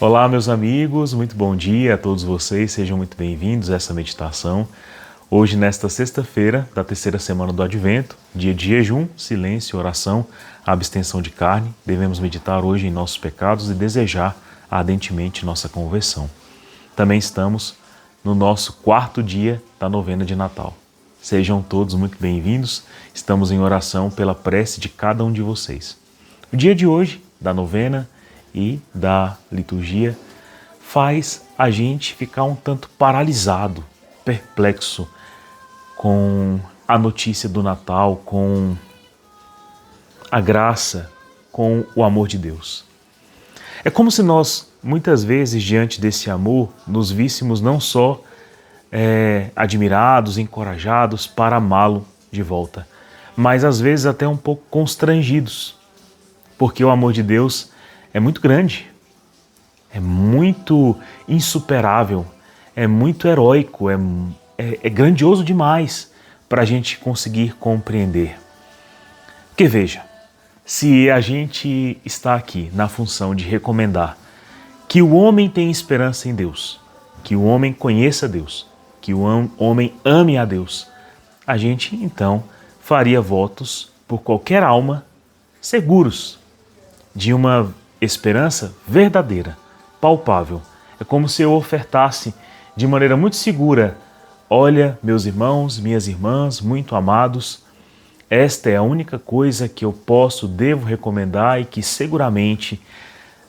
Olá, meus amigos, muito bom dia a todos vocês, sejam muito bem-vindos a essa meditação. Hoje, nesta sexta-feira da terceira semana do Advento, dia de jejum, silêncio, oração, abstenção de carne, devemos meditar hoje em nossos pecados e desejar ardentemente nossa conversão. Também estamos no nosso quarto dia da novena de Natal. Sejam todos muito bem-vindos, estamos em oração pela prece de cada um de vocês. O dia de hoje, da novena e da liturgia, faz a gente ficar um tanto paralisado, perplexo com a notícia do Natal, com a graça, com o amor de Deus. É como se nós, muitas vezes, diante desse amor, nos víssemos não só admirados, encorajados para amá-lo de volta, mas às vezes até um pouco constrangidos, porque o amor de Deus é muito grande, é muito insuperável, é muito heróico, é grandioso demais para a gente conseguir compreender. Porque veja, se a gente está aqui na função de recomendar que o homem tenha esperança em Deus, que o homem conheça Deus, que o homem ame a Deus, a gente então faria votos por qualquer alma seguros de uma esperança verdadeira, palpável. É como se eu ofertasse de maneira muito segura: olha, meus irmãos, minhas irmãs, muito amados, esta é a única coisa que eu devo recomendar e que seguramente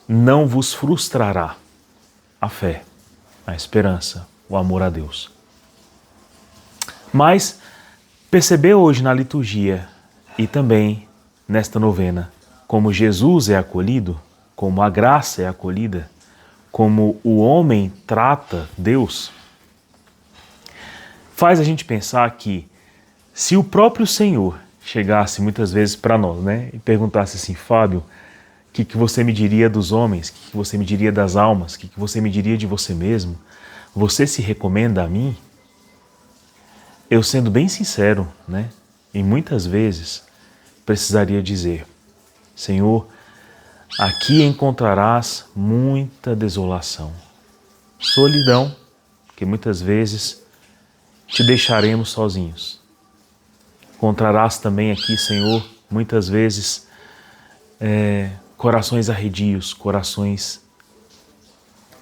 não vos frustrará: a fé, a esperança, o amor a Deus. Mas perceber hoje na liturgia e também nesta novena como Jesus é acolhido, como a graça é acolhida, como o homem trata Deus, faz a gente pensar que se o próprio Senhor chegasse muitas vezes para nós, e perguntasse assim: Fábio, o que você me diria dos homens? O que você me diria das almas? O que você me diria de você mesmo? Você se recomenda a mim? Eu, sendo bem sincero, e muitas vezes precisaria dizer: Senhor, aqui encontrarás muita desolação, solidão, que muitas vezes te deixaremos sozinhos. Encontrarás também aqui, Senhor, muitas vezes corações arredios, corações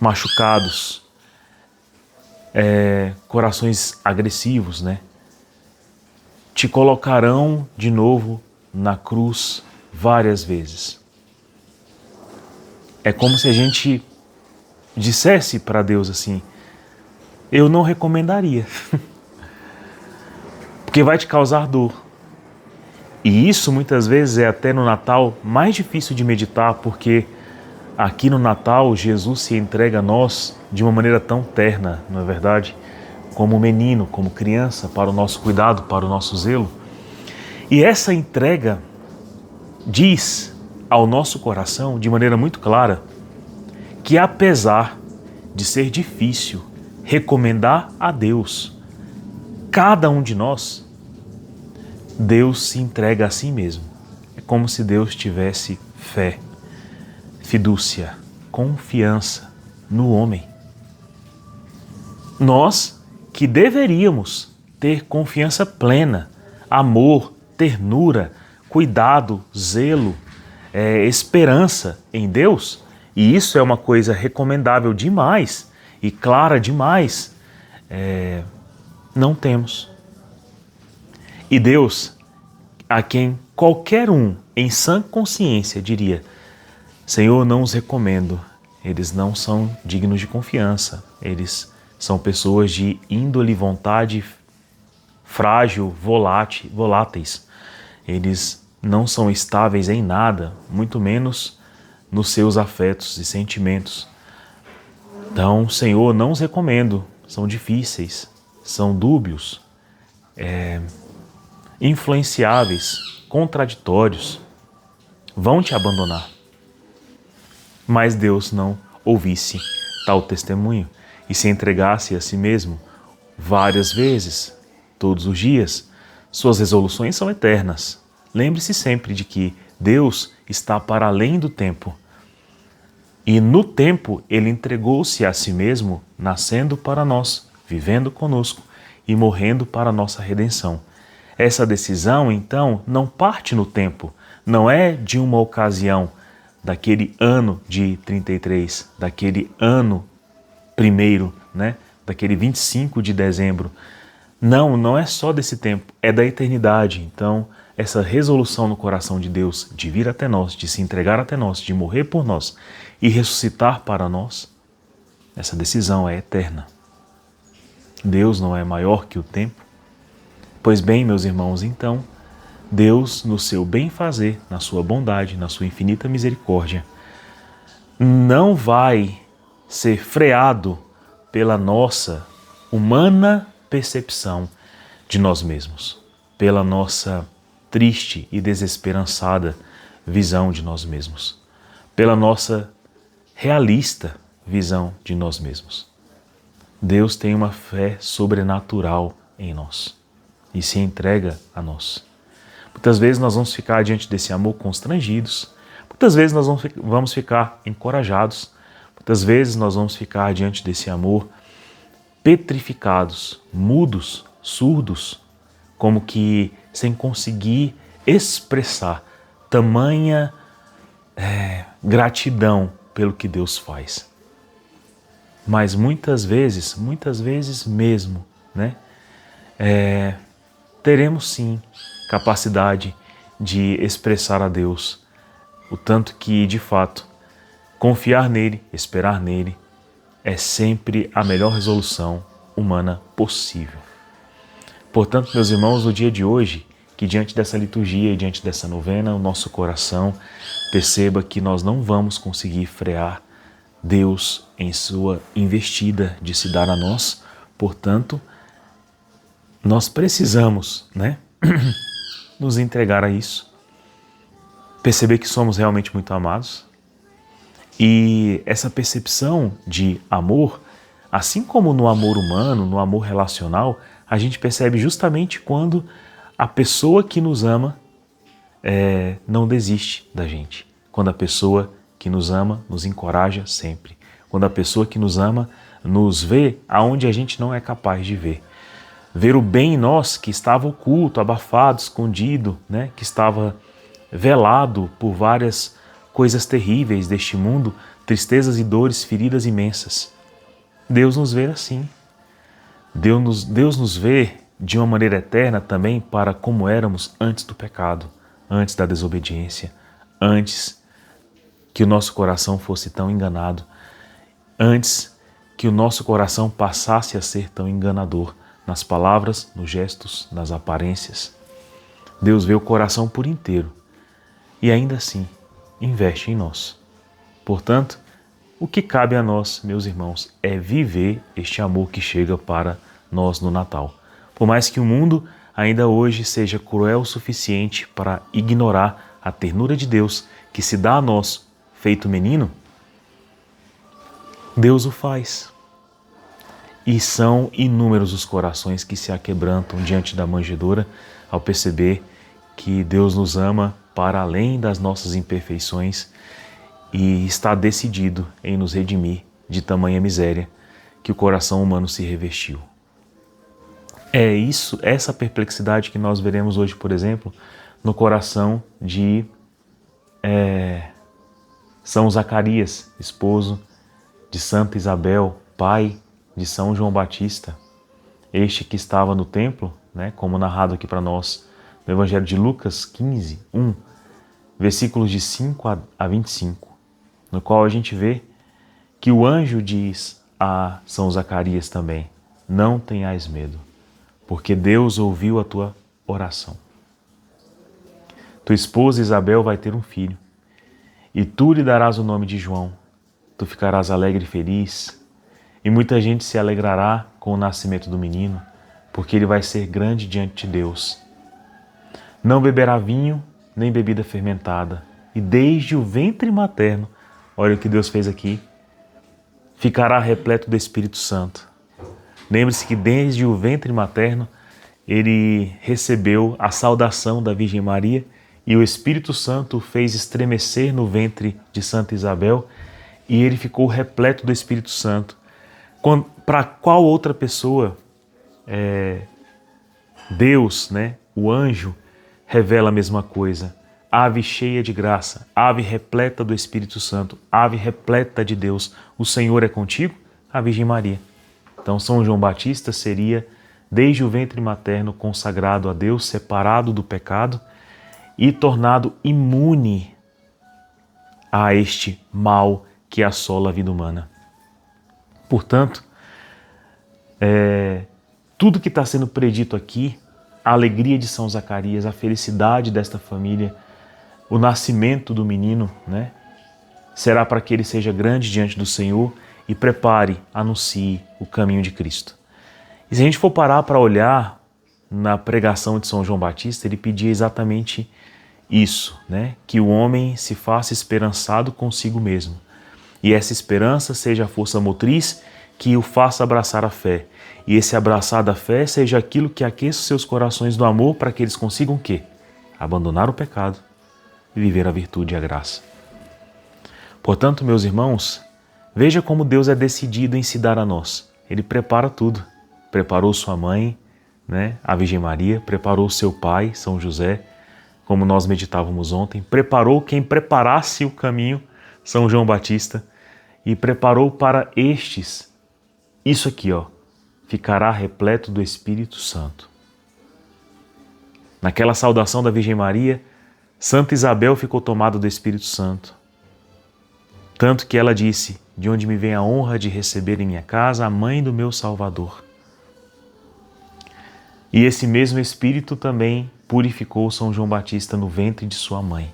machucados, corações agressivos, Te colocarão de novo na cruz várias vezes. É como se a gente dissesse para Deus assim: eu não recomendaria, porque vai te causar dor. E isso muitas vezes é até no Natal mais difícil de meditar, porque aqui no Natal Jesus se entrega a nós de uma maneira tão terna, não é verdade? Como menino, como criança, para o nosso cuidado, para o nosso zelo. E essa entrega diz ao nosso coração de maneira muito clara que, apesar de ser difícil recomendar a Deus cada um de nós, Deus se entrega a si mesmo. É como se Deus tivesse fé, fidúcia, confiança no homem. Nós que deveríamos ter confiança plena, amor, ternura, cuidado, zelo, esperança em Deus, e isso é uma coisa recomendável demais e clara demais, não temos. E Deus, a quem qualquer um em sã consciência diria: Senhor, não os recomendo, eles não são dignos de confiança, eles são pessoas de índole e vontade frágil, voláteis, eles não são estáveis em nada, muito menos nos seus afetos e sentimentos. Então, Senhor, não os recomendo, são difíceis, são dúbios, influenciáveis, contraditórios, vão te abandonar. Mas Deus não ouvisse tal testemunho e se entregasse a si mesmo várias vezes, todos os dias. Suas resoluções são eternas. Lembre-se sempre de que Deus está para além do tempo. E no tempo ele entregou-se a si mesmo, nascendo para nós, vivendo conosco e morrendo para nossa redenção. Essa decisão, então, não parte no tempo, não é de uma ocasião, daquele ano de 33, daquele ano primeiro, né? Daquele 25 de dezembro. Não, não é só desse tempo, é da eternidade. Então, essa resolução no coração de Deus de vir até nós, de se entregar até nós, de morrer por nós e ressuscitar para nós, essa decisão é eterna. Deus não é maior que o tempo. Pois bem, meus irmãos, então, Deus, no seu bem-fazer, na sua bondade, na sua infinita misericórdia, não vai ser freado pela nossa humana percepção de nós mesmos, pela nossa triste e desesperançada visão de nós mesmos, pela nossa realista visão de nós mesmos. Deus tem uma fé sobrenatural em nós e se entrega a nós. Muitas vezes nós vamos ficar diante desse amor constrangidos, muitas vezes nós vamos ficar encorajados, muitas vezes nós vamos ficar diante desse amor petrificados, mudos, surdos, como que sem conseguir expressar tamanha gratidão pelo que Deus faz. Mas muitas vezes mesmo, né, teremos sim capacidade de expressar a Deus o tanto que, de fato, confiar nele, esperar nele, é sempre a melhor resolução humana possível. Portanto, meus irmãos, no dia de hoje, que diante dessa liturgia e diante dessa novena, o nosso coração perceba que nós não vamos conseguir frear Deus em sua investida de se dar a nós. Portanto, nós precisamos, né, nos entregar a isso, perceber que somos realmente muito amados. E essa percepção de amor, assim como no amor humano, no amor relacional, a gente percebe justamente quando a pessoa que nos ama não desiste da gente. Quando a pessoa que nos ama nos encoraja sempre. Quando a pessoa que nos ama nos vê aonde a gente não é capaz de ver. Ver o bem em nós que estava oculto, abafado, escondido, né? Que estava velado por várias coisas terríveis deste mundo, tristezas e dores, feridas imensas. Deus nos vê assim. Deus nos vê de uma maneira eterna também para como éramos antes do pecado, antes da desobediência, antes que o nosso coração fosse tão enganado, antes que o nosso coração passasse a ser tão enganador nas palavras, nos gestos, nas aparências. Deus vê o coração por inteiro e ainda assim investe em nós. Portanto, o que cabe a nós, meus irmãos, é viver este amor que chega para nós no Natal. Por mais que o mundo ainda hoje seja cruel o suficiente para ignorar a ternura de Deus que se dá a nós, feito menino, Deus o faz. E são inúmeros os corações que se aquebrantam diante da manjedoura ao perceber que Deus nos ama para além das nossas imperfeições e está decidido em nos redimir de tamanha miséria que o coração humano se revestiu. É isso, essa perplexidade que nós veremos hoje, por exemplo, no coração de São Zacarias, esposo de Santa Isabel, pai de São João Batista, este que estava no templo, né, como narrado aqui para nós no Evangelho de Lucas 15, 1, versículos de 5 a 25, no qual a gente vê que o anjo diz a São Zacarias também: não tenhais medo, porque Deus ouviu a tua oração. Tua esposa Isabel vai ter um filho, e tu lhe darás o nome de João. Tu ficarás alegre e feliz, e muita gente se alegrará com o nascimento do menino, porque ele vai ser grande diante de Deus. Não beberá vinho, nem bebida fermentada, e desde o ventre materno, olha o que Deus fez aqui, ficará repleto do Espírito Santo. Lembre-se que desde o ventre materno, ele recebeu a saudação da Virgem Maria e o Espírito Santo o fez estremecer no ventre de Santa Isabel e ele ficou repleto do Espírito Santo. Para qual outra pessoa Deus, né, o anjo, revela a mesma coisa? Ave cheia de graça, ave repleta do Espírito Santo, ave repleta de Deus, o Senhor é contigo? A Virgem Maria. Então São João Batista seria, desde o ventre materno, consagrado a Deus, separado do pecado e tornado imune a este mal que assola a vida humana. Portanto, tudo que está sendo predito aqui, a alegria de São Zacarias, a felicidade desta família, o nascimento do menino, né, será para que ele seja grande diante do Senhor e prepare, anuncie o caminho de Cristo. E se a gente for parar para olhar na pregação de São João Batista, ele pedia exatamente isso, né, que o homem se faça esperançado consigo mesmo. E essa esperança seja a força motriz que o faça abraçar a fé. E esse abraçar da fé seja aquilo que aqueça os seus corações do amor para que eles consigam o quê? Abandonar o pecado e viver a virtude e a graça. Portanto, meus irmãos, veja como Deus é decidido em se dar a nós. Ele prepara tudo. Preparou sua mãe, né, a Virgem Maria, preparou seu pai, São José, como nós meditávamos ontem, preparou quem preparasse o caminho, São João Batista, e preparou para estes, isso aqui, ó, ficará repleto do Espírito Santo. Naquela saudação da Virgem Maria, Santa Isabel ficou tomada do Espírito Santo. Tanto que ela disse, de onde me vem a honra de receber em minha casa a mãe do meu Salvador. E esse mesmo Espírito também purificou São João Batista no ventre de sua mãe.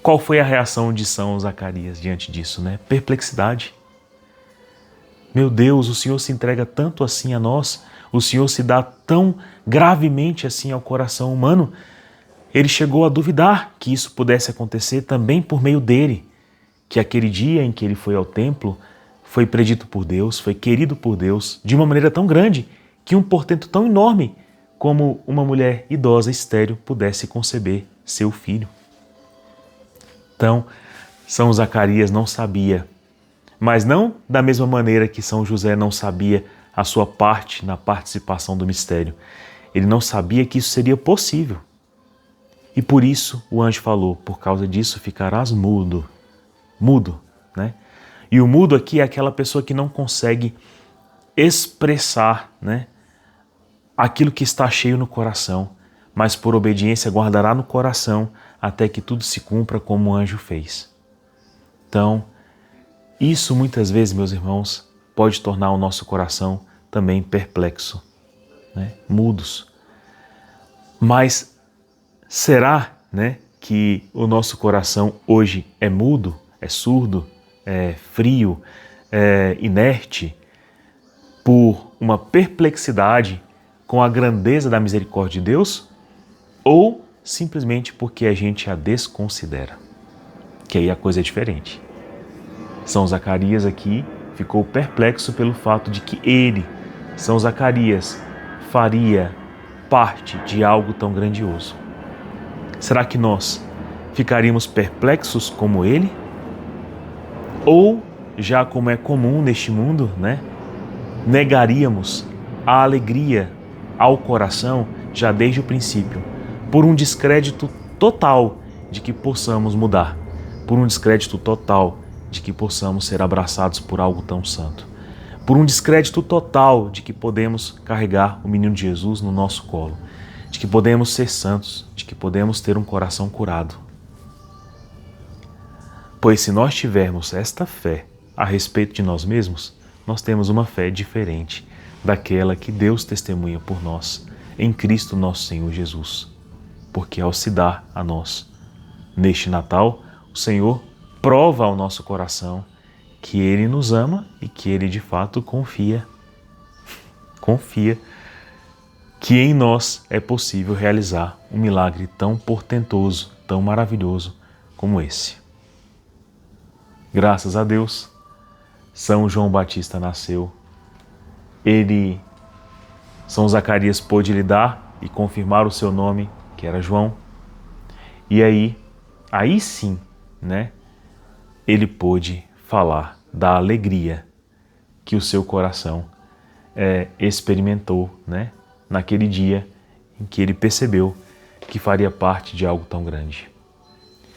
Qual foi a reação de São Zacarias diante disso, né? Perplexidade. Meu Deus, o Senhor se entrega tanto assim a nós, o Senhor se dá tão gravemente assim ao coração humano. Ele chegou a duvidar que isso pudesse acontecer também por meio dele, que aquele dia em que ele foi ao templo foi predito por Deus, foi querido por Deus, de uma maneira tão grande que um portento tão enorme como uma mulher idosa estéril pudesse conceber seu filho. Então, São Zacarias não sabia, mas não da mesma maneira que São José não sabia a sua parte na participação do mistério. Ele não sabia que isso seria possível. E por isso o anjo falou, por causa disso ficarás mudo. Mudo, né? E o mudo aqui é aquela pessoa que não consegue expressar, né, aquilo que está cheio no coração, mas por obediência guardará no coração até que tudo se cumpra como o anjo fez. Então, isso muitas vezes, meus irmãos, pode tornar o nosso coração também perplexo, né, mudos. Mas será, né, que o nosso coração hoje é mudo, é surdo, é frio, é inerte, por uma perplexidade com a grandeza da misericórdia de Deus, ou simplesmente porque a gente a desconsidera? Que aí a coisa é diferente. São Zacarias aqui ficou perplexo pelo fato de que ele, São Zacarias, faria parte de algo tão grandioso. Será que nós ficaríamos perplexos como ele? Ou, já como é comum neste mundo, né, negaríamos a alegria ao coração já desde o princípio, por um descrédito total de que possamos mudar, por um descrédito total de que possamos ser abraçados por algo tão santo, por um descrédito total de que podemos carregar o menino de Jesus no nosso colo, de que podemos ser santos, de que podemos ter um coração curado. Pois se nós tivermos esta fé a respeito de nós mesmos, nós temos uma fé diferente daquela que Deus testemunha por nós em Cristo nosso Senhor Jesus. Porque ao se dar a nós neste Natal, o Senhor prova ao nosso coração que Ele nos ama e que Ele de fato confia que em nós é possível realizar um milagre tão portentoso, tão maravilhoso como esse. Graças a Deus, São João Batista nasceu. São Zacarias pôde lhe dar e confirmar o seu nome, que era João. E aí sim, né, ele pôde falar da alegria que o seu coração experimentou, né? Naquele dia em que ele percebeu que faria parte de algo tão grande.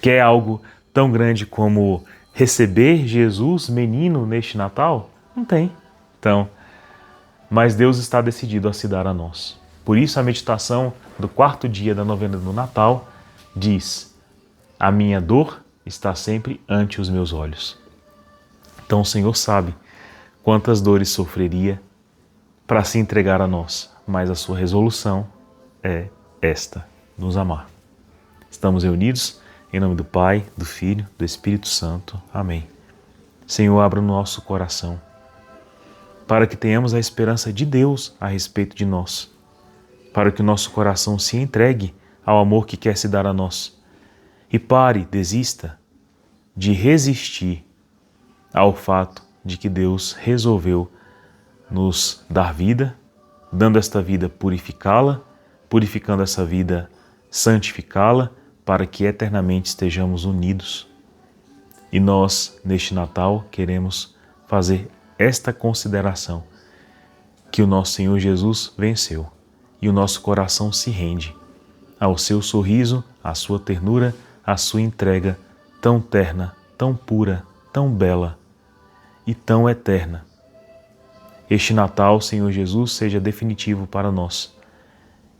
Quer algo tão grande como receber Jesus, menino, neste Natal? Não tem. Então, mas Deus está decidido a se dar a nós. Por isso a meditação do 4º dia da novena do Natal diz: a minha dor está sempre ante os meus olhos. Então o Senhor sabe quantas dores sofreria para se entregar a nós, mas a sua resolução é esta: nos amar. Estamos reunidos em nome do Pai, do Filho, do Espírito Santo. Amém. Senhor, abra o nosso coração para que tenhamos a esperança de Deus a respeito de nós, para que o nosso coração se entregue ao amor que quer se dar a nós e desista de resistir ao fato de que Deus resolveu nos dar vida, dando esta vida purificá-la, purificando essa vida santificá-la, para que eternamente estejamos unidos. E nós, neste Natal, queremos fazer esta consideração, que o nosso Senhor Jesus venceu e o nosso coração se rende ao seu sorriso, à sua ternura, à sua entrega tão terna, tão pura, tão bela e tão eterna. Este Natal, Senhor Jesus, seja definitivo para nós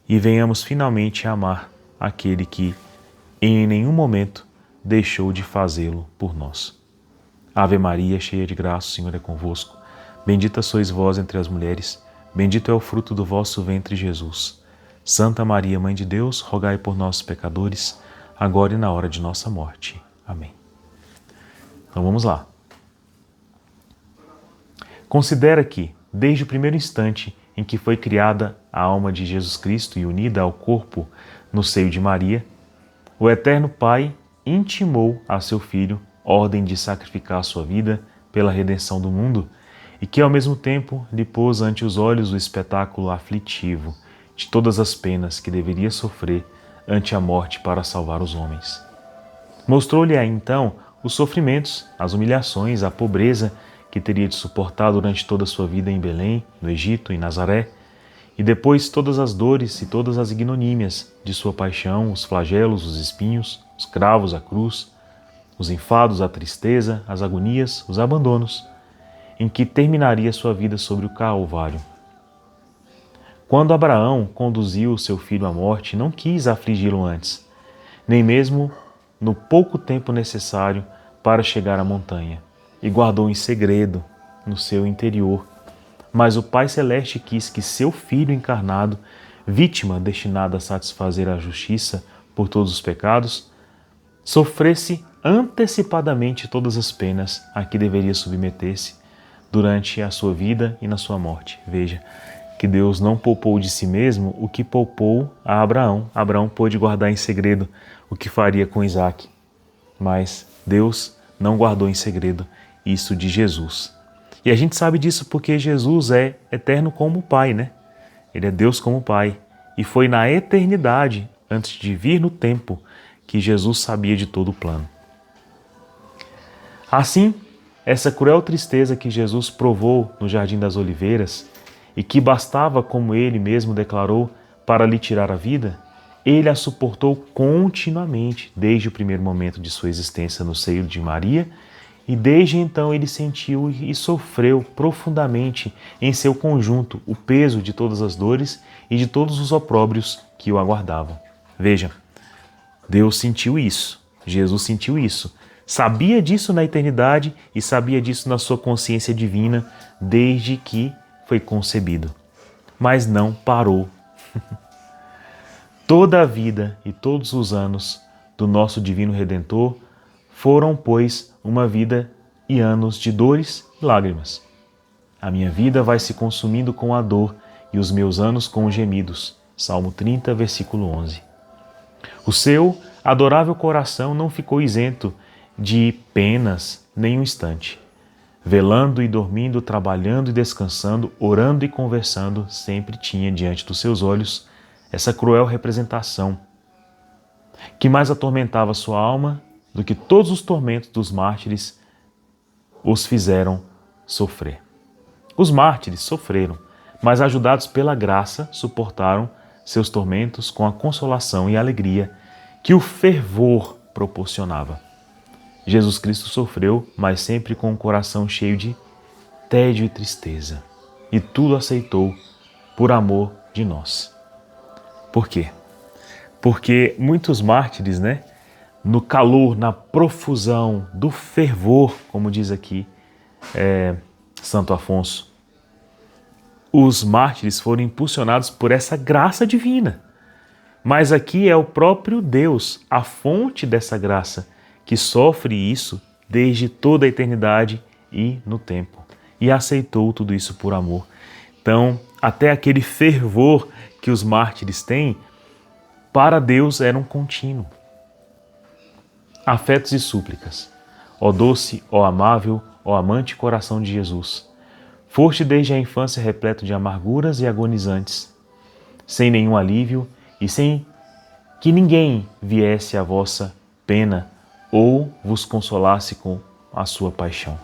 e venhamos finalmente a amar aquele que em nenhum momento deixou de fazê-lo por nós. Ave Maria, cheia de graça, o Senhor é convosco. Bendita sois vós entre as mulheres, bendito é o fruto do vosso ventre, Jesus. Santa Maria, Mãe de Deus, rogai por nós, pecadores, agora e na hora de nossa morte. Amém. Então vamos lá. Considera que, desde o primeiro instante em que foi criada a alma de Jesus Cristo e unida ao corpo no seio de Maria, o Eterno Pai intimou a seu Filho ordem de sacrificar a sua vida pela redenção do mundo e que, ao mesmo tempo, lhe pôs ante os olhos o espetáculo aflitivo de todas as penas que deveria sofrer ante a morte para salvar os homens. Mostrou-lhe então os sofrimentos, as humilhações, a pobreza que teria de suportar durante toda a sua vida em Belém, no Egito e Nazaré, e depois todas as dores e todas as ignomínias de sua paixão, os flagelos, os espinhos, os cravos, a cruz, os enfados, a tristeza, as agonias, os abandonos, em que terminaria sua vida sobre o Calvário. Quando Abraão conduziu o seu filho à morte, não quis afligi-lo antes, nem mesmo no pouco tempo necessário para chegar à montanha, e guardou em segredo no seu interior. Mas o Pai Celeste quis que seu Filho encarnado, vítima destinada a satisfazer a justiça por todos os pecados, sofresse antecipadamente todas as penas a que deveria submeter-se durante a sua vida e na sua morte. Veja que Deus não poupou de si mesmo o que poupou a Abraão. Abraão pôde guardar em segredo o que faria com Isaque, mas Deus não guardou em segredo isso de Jesus. E a gente sabe disso porque Jesus é eterno como o Pai, né? Ele é Deus como o Pai. E foi na eternidade, antes de vir no tempo, que Jesus sabia de todo o plano. Assim, essa cruel tristeza que Jesus provou no Jardim das Oliveiras e que bastava, como ele mesmo declarou, para lhe tirar a vida, ele a suportou continuamente desde o primeiro momento de sua existência no seio de Maria, e desde então ele sentiu e sofreu profundamente em seu conjunto o peso de todas as dores e de todos os opróbrios que o aguardavam. Veja, Deus sentiu isso, Jesus sentiu isso, sabia disso na eternidade e sabia disso na sua consciência divina desde que foi concebido, mas não parou. Toda a vida e todos os anos do nosso Divino Redentor foram, pois, uma vida e anos de dores e lágrimas. A minha vida vai se consumindo com a dor e os meus anos com os gemidos. Salmo 30, versículo 11. O seu adorável coração não ficou isento de penas nem um instante. Velando e dormindo, trabalhando e descansando, orando e conversando, sempre tinha diante dos seus olhos essa cruel representação, que mais atormentava sua alma do que todos os tormentos dos mártires os fizeram sofrer. Os mártires sofreram, mas ajudados pela graça, suportaram seus tormentos com a consolação e alegria que o fervor proporcionava. Jesus Cristo sofreu, mas sempre com o coração cheio de tédio e tristeza, e tudo aceitou por amor de nós. Por quê? Porque muitos mártires, no calor, na profusão do fervor, como diz aqui Santo Afonso, os mártires foram impulsionados por essa graça divina. Mas aqui é o próprio Deus, a fonte dessa graça, que sofre isso desde toda a eternidade e no tempo. E aceitou tudo isso por amor. Então, até aquele fervor que os mártires têm, para Deus era um contínuo. Afetos e súplicas. Ó doce, ó amável, ó amante coração de Jesus, foste desde a infância repleto de amarguras e agonizantes, sem nenhum alívio e sem que ninguém viesse à vossa pena ou vos consolasse com a sua paixão.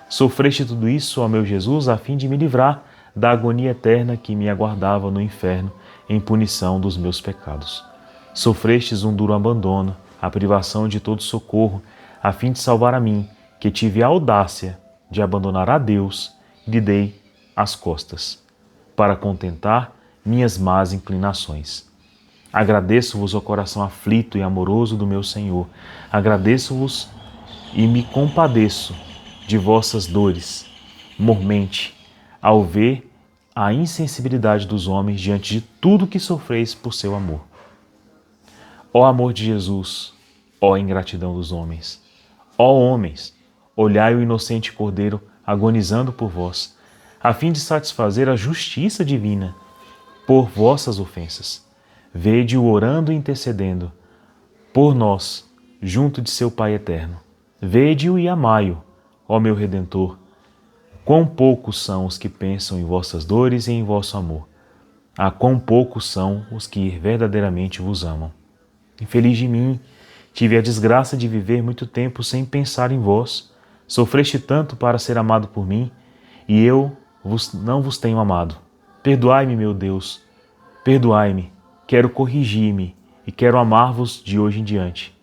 Sofreste tudo isso, ó meu Jesus, a fim de me livrar da agonia eterna que me aguardava no inferno em punição dos meus pecados. Sofrestes um duro abandono, a privação de todo socorro, a fim de salvar a mim, que tive a audácia de abandonar a Deus e lhe dei as costas, para contentar minhas más inclinações. Agradeço-vos, ó coração aflito e amoroso do meu Senhor. Agradeço-vos e me compadeço de vossas dores, mormente, ao ver a insensibilidade dos homens diante de tudo que sofreis por seu amor. Ó amor de Jesus, ó ingratidão dos homens, ó homens, olhai o inocente Cordeiro agonizando por vós, a fim de satisfazer a justiça divina por vossas ofensas. Vede-o orando e intercedendo por nós, junto de seu Pai eterno. Vede-o e amai-o, ó meu Redentor. Quão poucos são os que pensam em vossas dores e em vosso amor. Ah, quão poucos são os que verdadeiramente vos amam. Infeliz de mim, tive a desgraça de viver muito tempo sem pensar em vós. Sofreste tanto para ser amado por mim, e eu não vos tenho amado. Perdoai-me, meu Deus, perdoai-me. Quero corrigir-me e quero amar-vos de hoje em diante.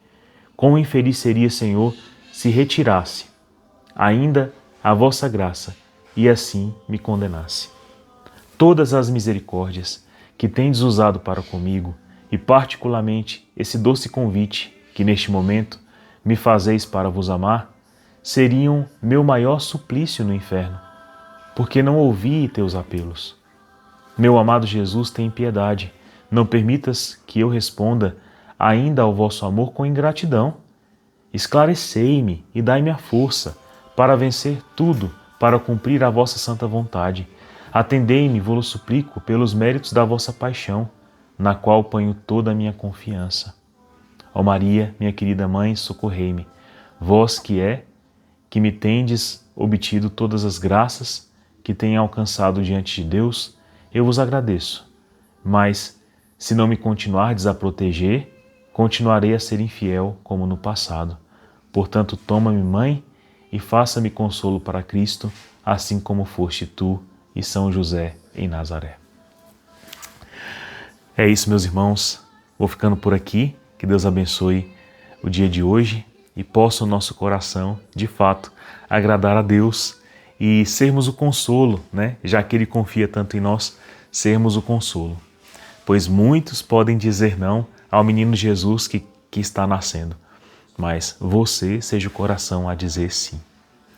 Quão infeliz seria, Senhor, se retirasse ainda a vossa graça e assim me condenasse. Todas as misericórdias que tendes usado para comigo, e particularmente esse doce convite que neste momento me fazeis para vos amar, seriam meu maior suplício no inferno, porque não ouvi teus apelos. Meu amado Jesus, tem piedade. Não permitas que eu responda ainda ao vosso amor com ingratidão. Esclarecei-me e dai-me a força para vencer tudo, para cumprir a vossa santa vontade. Atendei-me, vos suplico, pelos méritos da vossa paixão, na qual ponho toda a minha confiança. Ó Maria, minha querida Mãe, socorrei-me. Vós que me tendes obtido todas as graças que tenho alcançado diante de Deus, eu vos agradeço. Mas, se não me continuardes a proteger, continuarei a ser infiel como no passado. Portanto, toma-me, Mãe, e faça-me consolo para Cristo, assim como foste tu e São José em Nazaré. É isso, meus irmãos. Vou ficando por aqui. Que Deus abençoe o dia de hoje e possa o nosso coração, de fato, agradar a Deus e sermos o consolo, Já que Ele confia tanto em nós, sermos o consolo. Pois muitos podem dizer não ao menino Jesus que está nascendo, mas você seja o coração a dizer sim,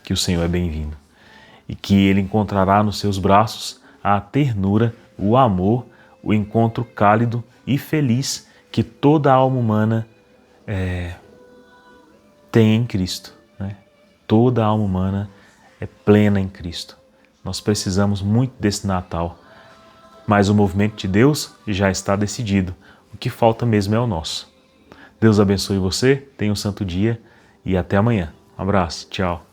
que o Senhor é bem-vindo e que Ele encontrará nos seus braços a ternura, o amor, o encontro cálido e feliz que toda a alma humana tem em Cristo. Toda a alma humana é plena em Cristo. Nós precisamos muito desse Natal, mas o movimento de Deus já está decidido. O que falta mesmo é o nosso. Deus abençoe você, tenha um santo dia e até amanhã. Um abraço, tchau.